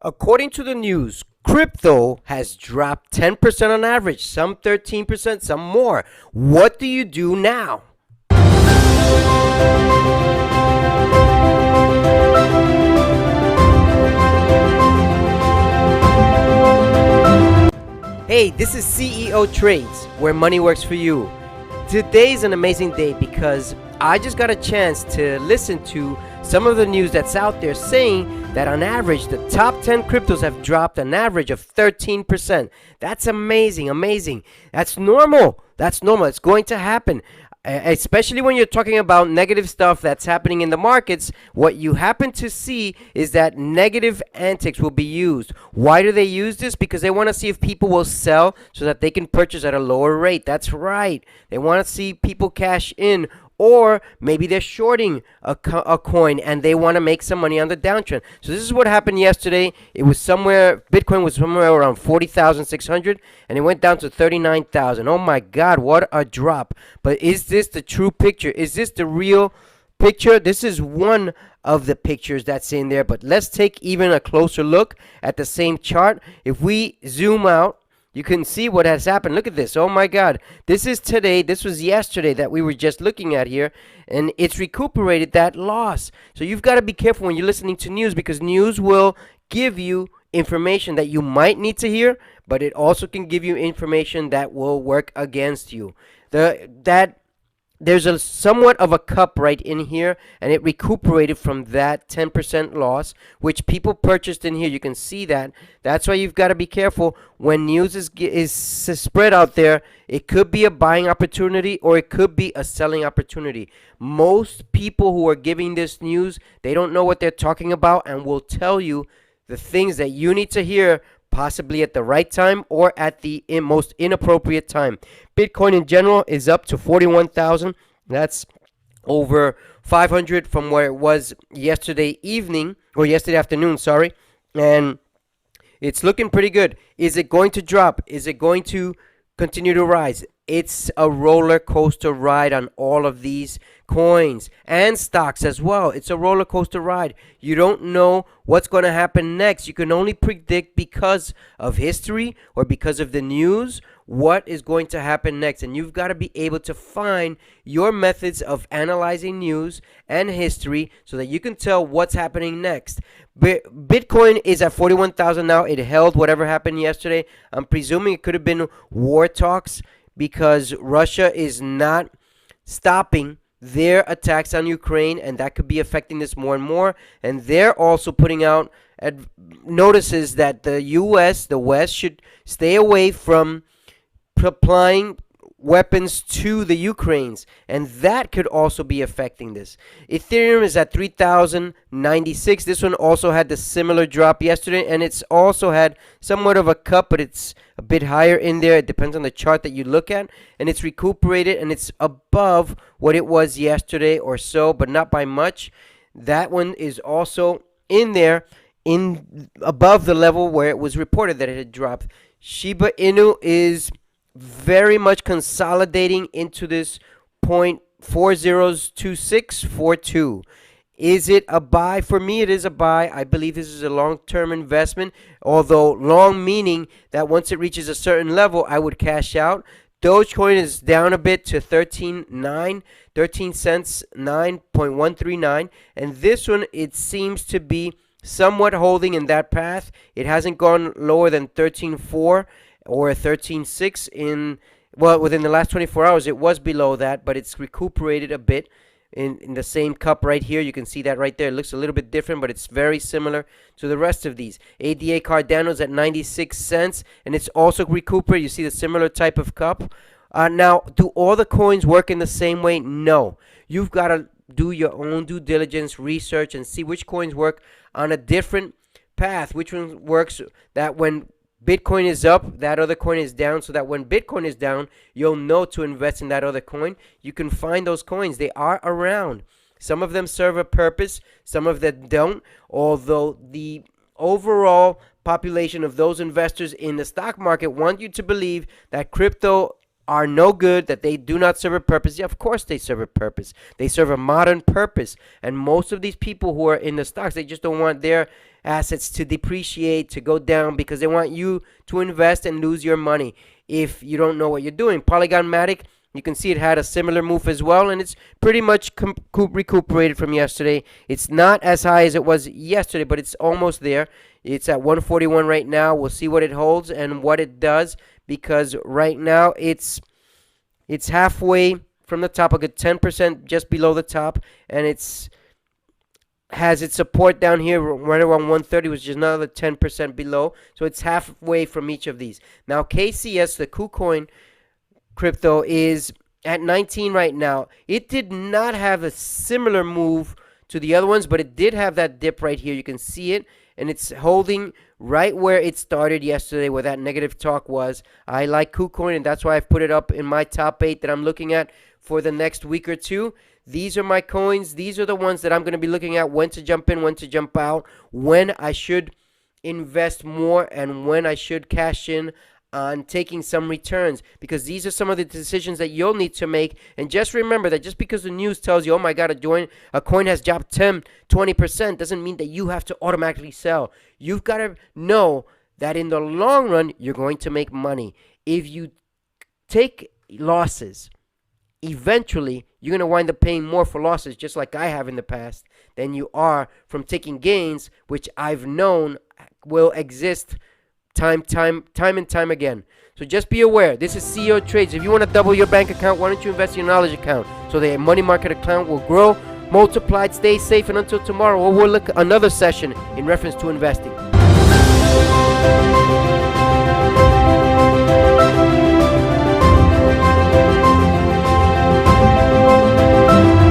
According to the news, crypto has dropped 10% on average, some 13%, some more. What do you do now? Hey, this is CEO Trades, where money works for you. Today's an amazing day because I just got a chance to listen to some of the news that's out there saying that on average, the top 10 cryptos have dropped an average of 13%. That's amazing. That's normal. It's going to happen. Especially when you're talking about negative stuff that's happening in the markets, what you happen to see is that negative antics will be used. Why do they use this? Because they want to see if people will sell so that they can purchase at a lower rate. That's right. They want to see people cash in, or maybe they're shorting a coin and they want to make some money on the downtrend. So this is what happened yesterday. Bitcoin was somewhere around 40,600 and it went down to 39,000. Oh my God, what a drop. But is this the true picture? Is this the real picture? This is one of the pictures that's in there, but let's take even a closer look at the same chart. If we zoom out, you can see what has happened. Look at this. Oh my God. This is today. This was yesterday that we were just looking at here. And it's recuperated that loss. So you've got to be careful when you're listening to news, because news will give you information that you might need to hear, but it also can give you information that will work against you. There's a somewhat of a cup right in here, and it recuperated from that 10% loss, which people purchased in here. You can see that. That's why you've got to be careful when news is spread out there. It could be a buying opportunity or it could be a selling opportunity. Most people who are giving this news, they don't know what they're talking about and will tell you the things that you need to hear, possibly at the right time or at the most inappropriate time. Bitcoin in general is up to 41,000. That's over 500 from where it was yesterday afternoon, sorry. And it's looking pretty good. Is it going to drop? Is it going to continue to rise? It's a roller coaster ride on all of these coins and stocks as well. It's a roller coaster ride. You don't know what's going to happen next. You can only predict because of history or because of the news what is going to happen next. And you've got to be able to find your methods of analyzing news and history so that you can tell what's happening next. Bitcoin is at 41,000 now. It held whatever happened yesterday. I'm presuming it could have been war talks, because Russia is not stopping their attacks on Ukraine, and that could be affecting this more and more. And they're also putting out notices that the West, should stay away from supplying weapons to the Ukrainians, and that could also be affecting this. Ethereum is at 3,096. This one also had the similar drop yesterday, and it's also had somewhat of a cup, but it's a bit higher in there. It depends on the chart that you look at, and it's recuperated, and it's above what it was yesterday or so, but not by much. That one is also in there, above the level where it was reported that it had dropped. Shiba Inu is very much consolidating into this 0.402642. Is it a buy? For me, it is a buy. I believe this is a long-term investment, although long meaning that once it reaches a certain level, I would cash out. Dogecoin is down a bit to 13 cents, 9.139. And this one, it seems to be somewhat holding in that path. It hasn't gone lower than 13.4 or 13.6 within the last 24 hours. It was below that, but it's recuperated a bit in the same cup right here. You can see that right there. It looks a little bit different, but it's very similar to the rest of these. ADA Cardano's at 96 cents, and it's also recuperated. You see the similar type of cup. Now, do all the coins work in the same way? No. You've got to do your own due diligence, research, and see which coins work on a different path. Which one works that when Bitcoin is up, that other coin is down, so that when Bitcoin is down, you'll know to invest in that other coin. You can find those coins. They are around. Some of them serve a purpose, some of them don't, although the overall population of those investors in the stock market want you to believe that crypto are no good, that they do not serve a purpose. Yeah, of course they serve a purpose. They serve a modern purpose. And most of these people who are in the stocks, they just don't want their assets to depreciate, to go down, because they want you to invest and lose your money if you don't know what you're doing. Polygon Matic, you can see it had a similar move as well, and it's pretty much recuperated from yesterday. It's not as high as it was yesterday, but it's almost there. It's at 141 right now. We'll see what it holds and what it does, because right now it's halfway from the top, a good 10% just below the top, and it's has its support down here right around 130, which is another 10% below. So it's halfway from each of these. Now KCS, the KuCoin crypto, is at 19 right now. It did not have a similar move to the other ones, but it did have that dip right here. You can see it, and it's holding right where it started yesterday, where that negative talk was. I like KuCoin, and that's why I've put it up in my top 8 that I'm looking at for the next week or two. These are my coins. These are the ones that I'm going to be looking at, when to jump in, when to jump out, when I should invest more, and when I should cash in on taking some returns, because these are some of the decisions that you'll need to make. And just remember that just because the news tells you, oh my god, a coin has dropped 10-20%, doesn't mean that you have to automatically sell. You've got to know that in the long run you're going to make money. If you take losses, eventually you're going to wind up paying more for losses, just like I have in the past, than you are from taking gains, which I've known will exist time and time again. So just be aware. This is CeoTrades. If you want to double your bank account, why don't you invest in your knowledge account so the money market account will grow, multiplied. Stay safe, and until tomorrow, we'll look at another session in reference to investing.